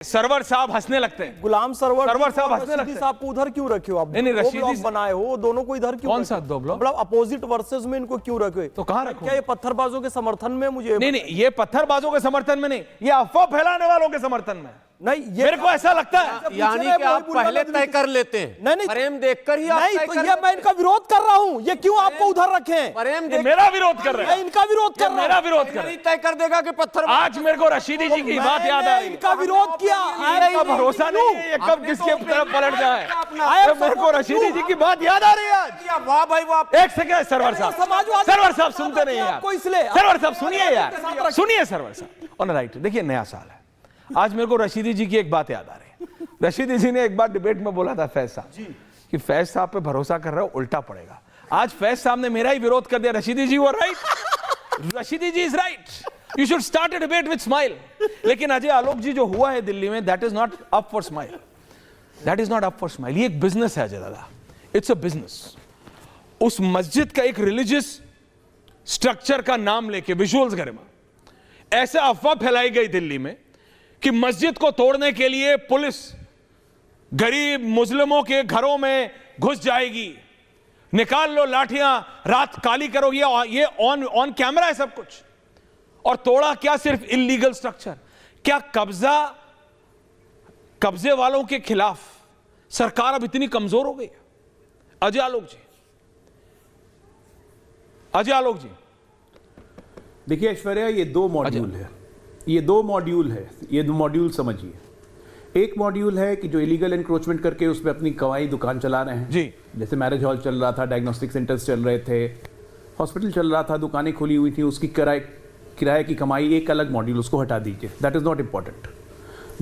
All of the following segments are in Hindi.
सरवर साहब हंसने लगते हैं। गुलाम सरवर साहब हंसने लगते हैं। साहब को उधर क्यों रखे हो आप? नहीं, दो रशीदी ब्लॉक बनाए हो, दोनों को इधर क्यों? कौन सा दो ब्लॉक? मतलब अपोजिट वर्सेस में इनको क्यों रखे? तो कहां रखो? क्या ये पत्थरबाजों के समर्थन में? मुझे नहीं, ये पत्थरबाजों के समर्थन में नहीं, ये अफवाह फैलाने वालों के समर्थन में। नहीं, ये मेरे को ऐसा लगता है यानी कि आप पहले तय कर लेते हैं। नहीं, प्रेम देखकर ही आप नहीं, तय तो कर ये मैं इनका विरोध कर रहा हूँ। ये क्यों आपको उधर रखे हैं? प्रेम ये देख मेरा विरोध कर रहे मैं हैं। इनका विरोध कर रहा मेरा हूँ। विरोध कर रहे नहीं हैं। तय कर देगा कि पत्थर। आज मेरे को रशीदी जी की बात याद आ रही है। इनका विरोध किया, इनका भरोसा नहीं है ये कब किसके तरफ पलट जाए। मेरे को रशीदी जी की बात याद आ रही है आज। वाह भाई वाह। एक सेकंड सरवर साहब, समाजवादी सरवर साहब सुनते नहीं यार। आपको इसलिए सरवर साहब सुनिए यार, सुनिए सरवर साहब। ऑन राइट, देखिए नया साल है। आज मेरे को रशीदी जी की एक बात याद आ रही है। रशीदी जी ने एक बार डिबेट में बोला था फैज साहब कि फैज साहब पे भरोसा कर रहे हो, उल्टा पड़ेगा। आज फैज साहब ने मेरा ही विरोध कर दिया। रशीदी जी वो right, Rashidi ji is right. You should start a debate with smile. लेकिन अजय आलोक जी जो हुआ है दिल्ली में, that is not up for smile, that is not up for smile. ये एक बिजनेस है अजय दादा, इट्स अ बिजनेस। उस मस्जिद का एक रिलीजियस स्ट्रक्चर का नाम लेके विजुअल्स गरिमा ऐसे अफवाह फैलाई गई दिल्ली में कि मस्जिद को तोड़ने के लिए पुलिस गरीब मुस्लिमों के घरों में घुस जाएगी, निकाल लो लाठियां, रात काली करो। ये ऑन कैमरा है सब कुछ। और तोड़ा क्या सिर्फ इलीगल स्ट्रक्चर, क्या कब्जे वालों के खिलाफ सरकार अब इतनी कमजोर हो गई है? अजय आलोक जी, अजय आलोक जी। देखिए ऐश्वर्या, ये दो मॉड्यूल है, ये दो मॉड्यूल समझिए। एक मॉड्यूल है कि जो इलीगल एनक्रोचमेंट करके उसमें अपनी कमाई दुकान चला रहे हैं जी। जैसे मैरिज हॉल चल रहा था, डायग्नोस्टिक सेंटर्स चल रहे थे, हॉस्पिटल चल रहा था, दुकानें खुली हुई थी, उसकी किराए की कमाई एक अलग मॉड्यूल, उसको हटा दीजिए, दैट इज नॉट इंपॉर्टेंट।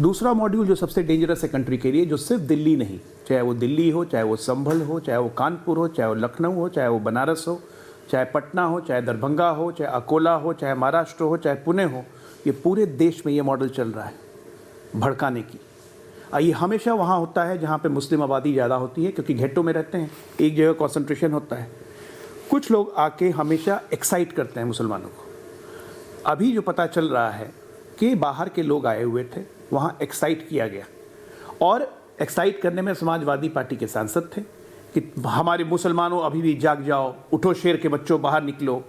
दूसरा मॉड्यूल जो सबसे डेंजरस है कंट्री के लिए, जो सिर्फ दिल्ली नहीं, चाहे वो दिल्ली हो, चाहे वो संभल हो, चाहे वो कानपुर हो, चाहे वो लखनऊ हो, चाहे वो बनारस हो, चाहे पटना हो, चाहे दरभंगा हो, चाहे अकोला हो, चाहे महाराष्ट्र हो, चाहे पुणे हो, ये पूरे देश में ये मॉडल चल रहा है भड़काने की। ये हमेशा वहाँ होता है जहाँ पे मुस्लिम आबादी ज़्यादा होती है, क्योंकि घेटों में रहते हैं, एक जगह कॉन्सेंट्रेशन होता है। कुछ लोग आके हमेशा एक्साइट करते हैं मुसलमानों को। अभी जो पता चल रहा है कि बाहर के लोग आए हुए थे, वहाँ एक्साइट किया गया, और एक्साइट करने में समाजवादी पार्टी के सांसद थे कि हमारे मुसलमानों अभी भी जाग जाओ, उठो शेर के बच्चों, बाहर निकलो।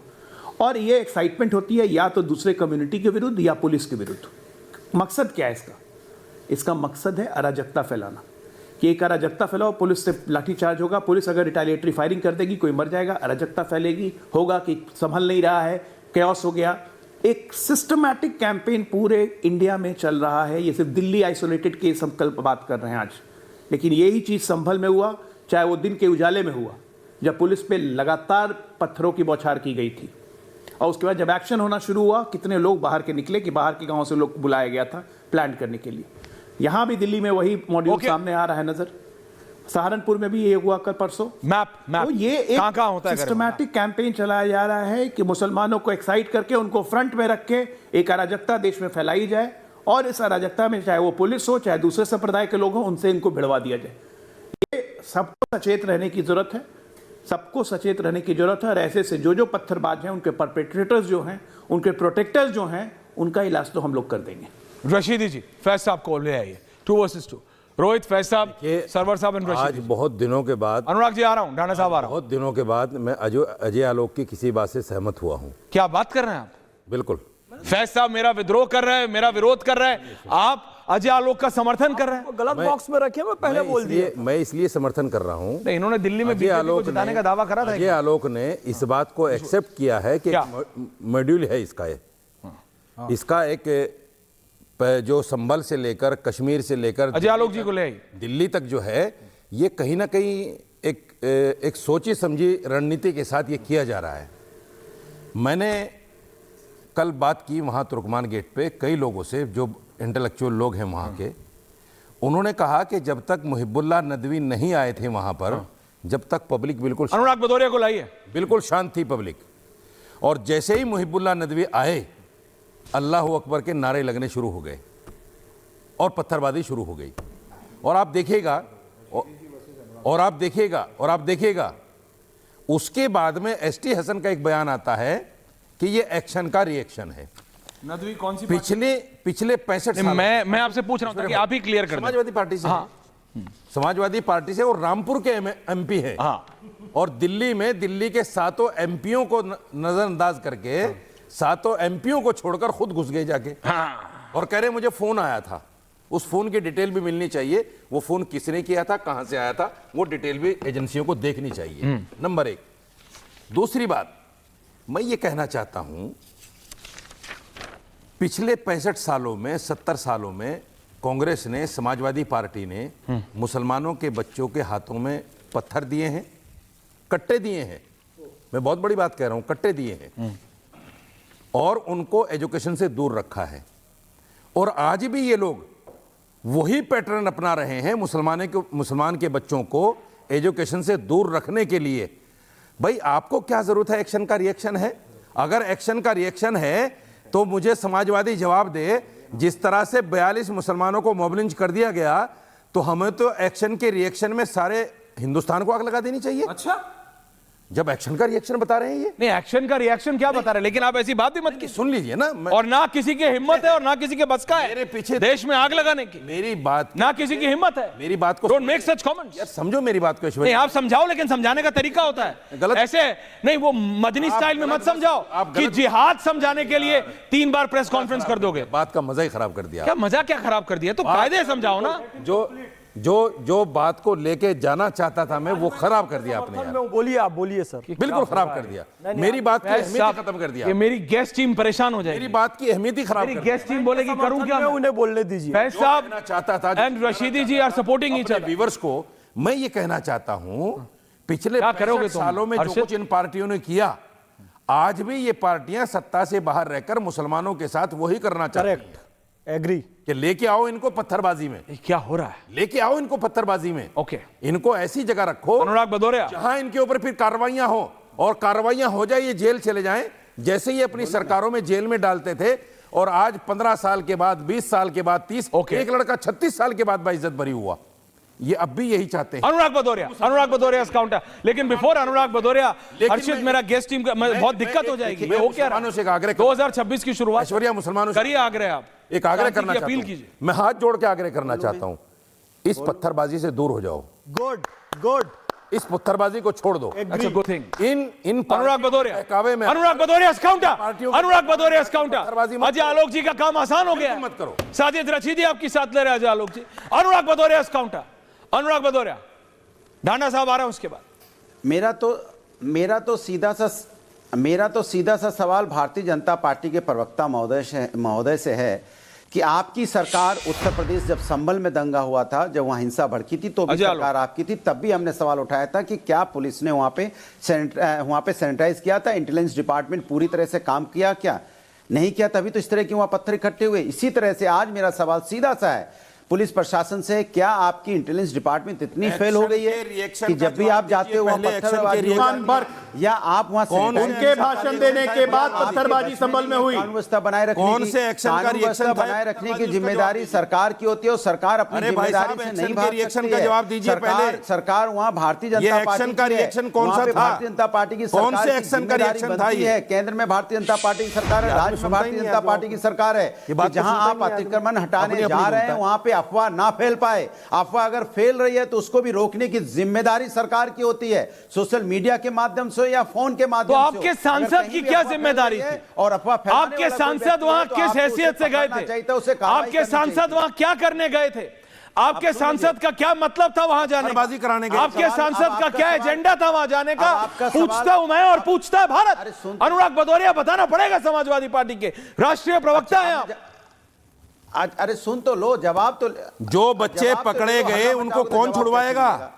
और ये एक्साइटमेंट होती है या तो दूसरे कम्युनिटी के विरुद्ध या पुलिस के विरुद्ध। मकसद क्या है इसका? इसका मकसद है अराजकता फैलाना, कि एक अराजकता फैलाओ, पुलिस से लाठीचार्ज होगा, पुलिस अगर रिटेलिएटरी फायरिंग कर देगी, कोई मर जाएगा, अराजकता फैलेगी, होगा कि संभल नहीं रहा है, कैओस हो गया। एक सिस्टमैटिक कैंपेन पूरे इंडिया में चल रहा है। ये सिर्फ दिल्ली आइसोलेटेड केस हम कल बात कर रहे हैं आज, लेकिन यही चीज़ संभल में हुआ, चाहे वो दिन के उजाले में हुआ, जब पुलिस पे लगातार पत्थरों की बौछार की गई थी, और उसके बाद जब एक्शन होना शुरू हुआ, कितने लोग बाहर के निकले कि बाहर के गांव से लोग बुलाया गया था प्लान करने के लिए। यहां भी दिल्ली में वही मॉड्यूल सामने आ रहा है नजर। सहारनपुर में भी ये हुआ कल परसों। मैप तो ये एक सिस्टमैटिक कैंपेन चलाया जा रहा है कि मुसलमानों को एक्साइट करके उनको फ्रंट में रख के एक अराजकता देश में फैलाई जाए, और इस अराजकता में चाहे वो पुलिस हो, चाहे दूसरे संप्रदाय के लोग हों, उनसे इनको भिड़वा दिया जाए। ये सबको सचेत रहने की जरूरत है, सबको सचेत रहने की जरूरत है। और ऐसे से जो पत्थरबाज हैं, उनके परपेट्रेटर्स जो हैं, उनके प्रोटेक्टर्स जो हैं, उनका इलाज तो हम लोग कर देंगे। रशीदी जी, फैज साहब को ले आइए 2 वर्सेस 2। रोहित, फैज साहब, सरवर साहब एंड आज रशीदी। बहुत दिनों के बाद, अनुराग जी आ रहा हूं, ढाना साहब आ रहा हूं। बहुत दिनों के बाद मैं अजय आलोक की किसी बात से सहमत हुआ हूं। क्या बात कर रहे हैं आप? बिल्कुल। फैज साहब मेरा विद्रोह कर रहे हैं, मेरा विरोध कर रहे हैं, आप अजय आलोक का समर्थन कर रहे हैं। गलत बॉक्स में रखे, मैं पहले बोल दिया। मैं इसलिए समर्थन कर रहा हूं। नहीं, इन्होंने दिल्ली में बीजेपी को जिताने का दावा करा था। अजय आलोक ने इस बात को एक्सेप्ट किया है कि मॉड्यूल है इसका एक जो संभल से लेकर, कश्मीर से लेकर, अजय आलोक जी को ले आई दिल्ली तक जो है, ये कहीं ना कहीं एक सोची समझी रणनीति के साथ ये किया जा रहा है। मैंने कल बात की वहाँ तुर्कमान गेट पे कई लोगों से, जो इंटेलेक्चुअल लोग हैं वहाँ के। उन्होंने कहा कि जब तक मुहिबुल्लाह नदवी नहीं आए थे वहाँ पर, जब तक पब्लिक बिल्कुल, अनुराग भदौरिया को लाइए, बिल्कुल शांत थी पब्लिक, और जैसे ही मुहिबुल्लाह नदवी आए, अल्लाह अकबर के नारे लगने शुरू हो गए और पत्थरबाजी शुरू हो गई। और आप देखिएगा उसके बाद में एसटी हसन का एक बयान आता है कि ये एक्शन का रिएक्शन है। नदवी कौन सी पिछले 65 साल मैं आपसे पूछ रहा हूं ताकि आप ही क्लियर कर दें। समाजवादी पार्टी से हाँ। समाजवादी पार्टी से और रामपुर के एमपी है। हाँ। और दिल्ली के 7 एमपीओं को नजरअंदाज करके 7 एमपीओं को छोड़कर खुद घुस गए जाके। हाँ। और कह रहे मुझे फोन आया था, उस फोन की डिटेल भी मिलनी चाहिए, वो फोन किसने किया था, कहां से आया था, वो डिटेल भी एजेंसियों को देखनी चाहिए। नंबर 1। दूसरी बात, मैं ये कहना चाहता हूं, पिछले 65 सालों में 70 सालों में कांग्रेस ने, समाजवादी पार्टी ने मुसलमानों के बच्चों के हाथों में पत्थर दिए हैं, कट्टे दिए हैं। मैं बहुत बड़ी बात कह रहा हूं, कट्टे दिए हैं, और उनको एजुकेशन से दूर रखा है। और आज भी ये लोग वही पैटर्न अपना रहे हैं मुसलमान के बच्चों को एजुकेशन से दूर रखने के लिए। भाई आपको क्या जरूरत है एक्शन का रिएक्शन है? अगर एक्शन का रिएक्शन है तो मुझे समाजवादी जवाब दे, जिस तरह से 42 मुसलमानों को मॉब लिंच कर दिया गया, तो हमें तो एक्शन के रिएक्शन में सारे हिंदुस्तान को आग लगा देनी चाहिए। अच्छा, जब एक्शन का रिएक्शन बता रहे हैं ये नहीं एक्शन का रिएक्शन क्या बता रहे हैं, लेकिन आप ऐसी बात भी मत कीजिए। सुन लीजिए ना, और ना किसी की हिम्मत है और ना किसी के बस का है मेरे पीछे देश में आग लगाने की। मेरी बात, ना किसी की हिम्मत है। मेरी बात को डोंट मेक सच कमेंट्स। यार समझो मेरी बात को नहीं ऐश्वर्या। आप समझाओ, लेकिन समझाने का तरीका होता है गलत- ऐसे नहीं, वो मदनी स्टाइल में मत समझाओ आप कि गलत- जिहाद समझाने के लिए 3 बार प्रेस कॉन्फ्रेंस कर दोगे। बात का मजा ही खराब कर दिया। क्या मजा क्या खराब कर दिया? तो कायदे समझाओ ना। जो बात को लेके जाना चाहता था मैं, वो खराब कर दिया आपने यार। बोलिए, आप बोलिए सर। बिल्कुल खराब कर दिया, मेरी बात की अहमियत ही खत्म कर दिया। ये मेरी गेस्ट टीम परेशान हो मेरी जाएगी। बात की अहमियत ही खराब मेरी कर दिया। गेस्ट टीम बोलेगी करूं क्या? उन्हें बोलने दीजिए। फैज जो साहब कहना चाहता था and Rashidi ji are supporting each अपने अदर। व्यूअर्स को मैं ये कहना चाहता हूं, पिछले क्या करोगे 65 तुम, सालों में जो हर्षित? कुछ इन पार्टियों ने किया, आज भी ये पार्टियां सत्ता से बाहर रहकर मुसलमानों के साथ वही करना चाहती हैं। Correct, agree. कि लेके आओ इनको पत्थरबाजी में, ये क्या हो रहा है? लेके आओ इनको पत्थरबाजी में। ओके, इनको ऐसी जगह रखो अनुराग भदौरिया, जहां इनके ऊपर फिर कार्रवाइयां हो, और कार्रवाइयां हो जाए ये जेल चले जाएं, जैसे ये अपनी सरकारों में जेल में डालते थे। और आज 15 साल के बाद, 20 साल के बाद, 30, एक लड़का 36 साल के बाद बाइज्जत बरी हुआ। ये अब भी यही चाहते हैं। अनुराग भदौरिया काउंटर। लेकिन बिफोर अनुराग भदौरिया, हर्षित मेरा गेस्ट टीम का बहुत दिक्कत हो जाएगी। मैं वो क्या मुसलमानों से एक आग्रह 2026 की शुरुआत ऐश्वर्या, मुसलमानों से करिए आग्रह, आप एक आग्रह शांति करना की चाहता अपील हूं। कीजिए। मैं हाथ जोड़ के आग्रह करना चाहता हूं, इस पत्थरबाजी से दूर हो जाओ, गुड गुड, इस पत्थरबाजी को छोड़ दो। अच्छा, गुड थिंग। इन अनुराग भदौरिया, बहकावे में अनुराग भदौरिया काउंटर, पार्टियों को- अनुराग भदौरिया काउंटर। पत्थरबाजी मत अजय आलोक जी का काम आसान हो गया। मत करो। साजिद रशीदी आपकी साथ ले रहे हैं, अजय आलोक जी। अनुराग भदौरिया काउंटर, अनुराग भदौरिया। ढांडा साहब आ रहे हैं उसके बाद। मेरा तो सीधा सा सवाल भारतीय जनता पार्टी के प्रवक्ता महोदय से है कि आपकी सरकार उत्तर प्रदेश, जब संभल में दंगा हुआ था, जब वहां हिंसा भड़की थी, तो भी सरकार आपकी थी, तब भी हमने सवाल उठाया था कि क्या पुलिस ने वहां पे सैनिटाइज किया था, इंटेलिजेंस डिपार्टमेंट पूरी तरह से काम किया, क्या नहीं किया? तभी तो इस तरह के वहां पत्थर इकट्ठे हुए। इसी तरह से आज मेरा सवाल सीधा सा है पुलिस प्रशासन से, क्या आपकी इंटेलिजेंस डिपार्टमेंट इतनी फेल हो गई है कि जब भी आप जाते हो वहां पत्थरबाजी, या आप वहां उनके भाषण देने के बाद पत्थरबाजी संभल में हुई? कानून व्यवस्था बनाए रखने कौन की, से एक्शन का कानून रिएक्शन व्यवस्था था? बनाए रखने की जिम्मेदारी सरकार की होती है, और सरकार अपनी अरे भाई जिम्मेदारी साहब, से एक्शन नहीं के भाग रिएक्शन सकती का है। जवाब दीजिए पहले। सरकार वहां भारतीय ये जनता एक्शन पार्टी का की है, रिएक्शन कौन वहां सा पे था? भारतीय जनता पार्टी की कौन सरकार से की एक्शन का जिम्मेदारी रिएक्शन था बनती ये? है। केंद्र में भारतीय जनता पार्टी की सरकार है, राज्य में भारतीय जनता पार्टी की सरकार है। जहां आप अतिक्रमण हटाने जा रहे हैं, वहां पे अफवाह ना फैल पाए। अफवाह अगर फैल रही है तो उसको भी रोकने की जिम्मेदारी सरकार की होती है, सोशल मीडिया के माध्यम से या फोन के माध्यम से। आपके सांसद की क्या जिम्मेदारी थी? और अफवाह आपके सांसद वहां किस हैसियत से गए थे? आपके सांसद वहां क्या करने गए थे? आपके सांसद का क्या मतलब था वहां जाने का? कराने गए? आपके सांसद का क्या एजेंडा था वहां जाने का? पूछता हूं मैं और पूछता है भारत। अनुराग भदौरिया बताना पड़ेगा, समाजवादी पार्टी के राष्ट्रीय प्रवक्ता हैं आप। अरे सुन तो लो, जवाब तो। जो बच्चे पकड़े गए उनको कौन छुड़वाएगा?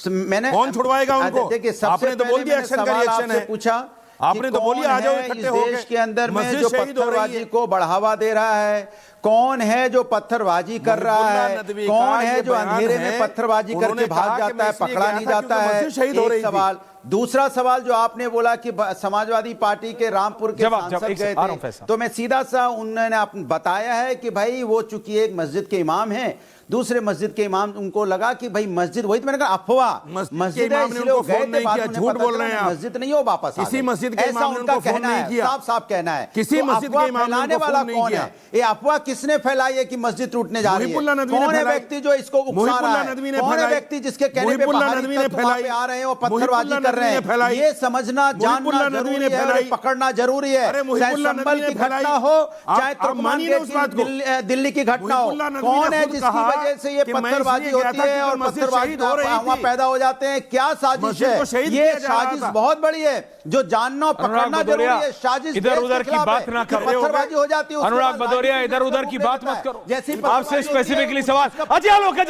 मैंने कौन छुड़वाएगा उनको? देखिए, आपने तो बोल दिया एक्शन का रिएक्शन है। पूछा, आपने तो बोली आ जाओ इकट्ठे होके। देश के अंदर में मस्जिद जो शहीद हो रही है। पत्थरबाजी को बढ़ावा दे रहा है, कौन है जो पत्थरबाजी कर रहा मुहिबुल्लाह है, नदवी कौन का है ये जो बयान अंधेरे है। में पत्थरबाजी उन्होंने करके भाग कहा कि जाता मैं है, इसलिए पकड़ा गया नहीं था जाता क्योंकि है। मस्जिद शहीद हो रही एक थी। सवाल। दूसरा सवाल जो आपने बोला कि समाजवादी पार्टी के रामपुर के जवाब, सांसद एक से गए आ रहा हूं थे, फैसला। तो मैं सीधा सा उन्होंने बताया है कि भाई वो चूंकि एक मस्जिद के इमाम हैं, दूसरे मस्जिद के इमाम उनको लगा कि भाई मस्जिद, वही तो मैंने कहा अफवाह, मस्जिद के इमाम ने उनको फोन नहीं किया, झूठ बोल रहे हैं आप। मस्जिद नहीं हो, वापस आ किसी गए। मस्जिद के ऐसा इमाम ने उनका उनको फोन कहना नहीं है, किया। साफ साफ कहना है। किसी तो मस्जिद के अफवाह इमाम ने फैलाने उनको वाला फोन नहीं कौन किया। है? ये अफवाह किसने फैलाई है कि मस्जिद टूटने जा रही है? मुहिबुल्लाह नदवी ने कौन है फैलाई। व्यक्ति जो इसको उकसा रहा मुहिबुल्लाह है? नदवी ने कौन है फैलाई। व्यक्ति जिसके कहने पे मुहिबुल्लाह बाहरी नदवी ने तत्व वहां पे फैलाई। आ रहे हैं और पत्थरबाजी मुहिबुल्लाह कर रहे नदवी ने फैलाई। हैं? ये समझना जानना मुहिबुल्लाह नदवी जरूरी ने है और फैलाई। पकड़ना जरूरी है। अरे चाहे मुहिबुल्लाह संभल नदवी ने की घटना फैलाई। हो, आप चाहे तुर्कमान मानिए ना गेट उस बात को। की दिल्ली की घटना हो, मुहिबुल्लाह नदवी ने कौन है खुद जिसकी कहा वजह से ये कि मैं पत्थरबाजी इसलिए गया होती था है क्योंकि और मस्जिद पत्थरबाजी शहीद हो रही वहां थी। पैदा हो जाते हैं? क्या साजिश मस्जिद को है? शहीद ये किया जा रहा साजिश था। बहुत बड़ी है, जो जानना और अनुराग पकड़ना जरूरी भदौरिया, है। साजिश इधर देश के उधर की खिलाफ बात है ना कि करो। पत्थरबाजी हो जाती है, उसके अनुराग बाद भदौरिया, राजनीतिक इधर उधर को की ले बात लेता मत है। करो। जैसी आपसे पत्थरबाजी होती है, स्पेसिफिकली उसका सवाल, अजय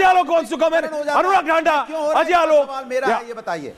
आलोक कौन चुका? मैंने हो जाता है। अनुराग ढांडा, क्यों हो रहा है? अजय ये आलोक सवाल मेरा है, ये बताइए।